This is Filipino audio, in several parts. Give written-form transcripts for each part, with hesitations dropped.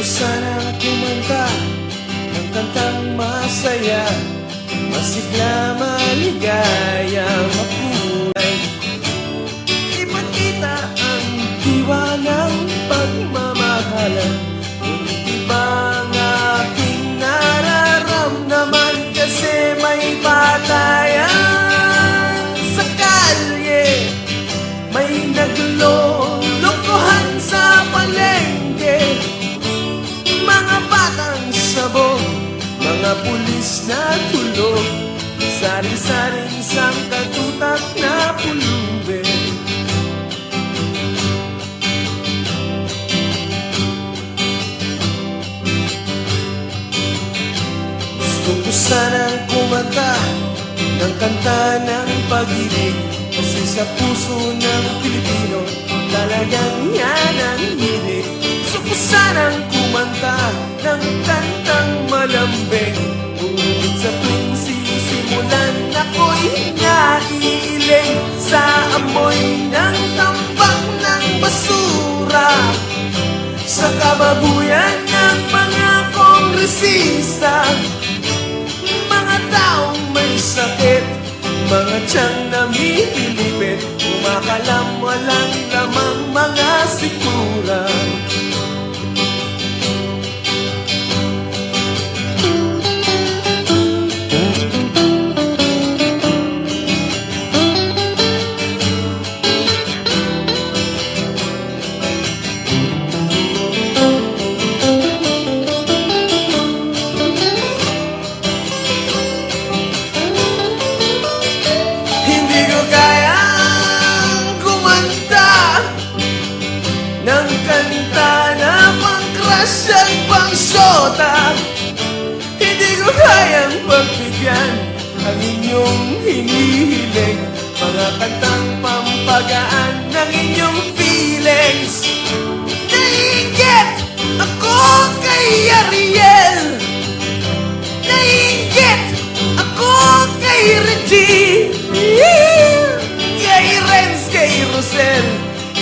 sanang kumanta ng kantang masaya, masigla, maligaya, makulay. Ipakita ang diwa ng pagmamahalan. Ngunit iba ang aking nararamdaman, kasi may batayan sa kalye, may naglolokohan sa palengke, mga batang sabog, mga pulis na tulog, sari-saring sangkatutak na pulubin. Gusto ko sanang kumanta ng kanta ng pag-ibig, kasi sa puso ng Pilipino talagang yan ang hilig. Gusto ko sanang kumanta ng kantang malambing, ngunit sa tuwing sisimulan ako'y naiiling sa amoy ng tambak ng basura, sa kababuyan ng mga kongresista, mga taong may sakit, mga tiyang namipilipit, kumakalam, walang lamang mga sikura. Ng kanta na pang-crush at pang-shota, hindi ko kayang pagbigyan ang inyong hinihiling, mga kantang pampagaan ng inyong feelings. Naiinggit ako kay Ariel, naiinggit ako kay Reggie, kay Renz, kay Rosel,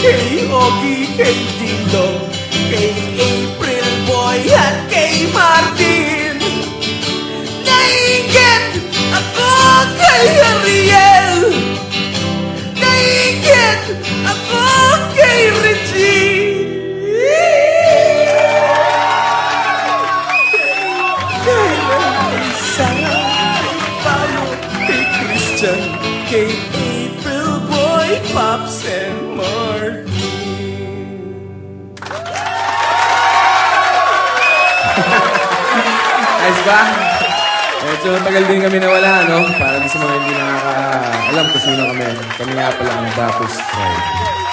kay Ogie, kay Dindong, kay April Boy at kay Martin. Naiinggit ako kay Ariel, naiinggit ako kay Reggie, kay Raisa, kay Paolo, kay Christian, kay April Boy, Pops and Martin. Ayos ba? Medyo tagal din kami nawala, no? Para di sa mga hindi nakaka-alam kung sino kami. Kami nga pala ang Bapos Tribe.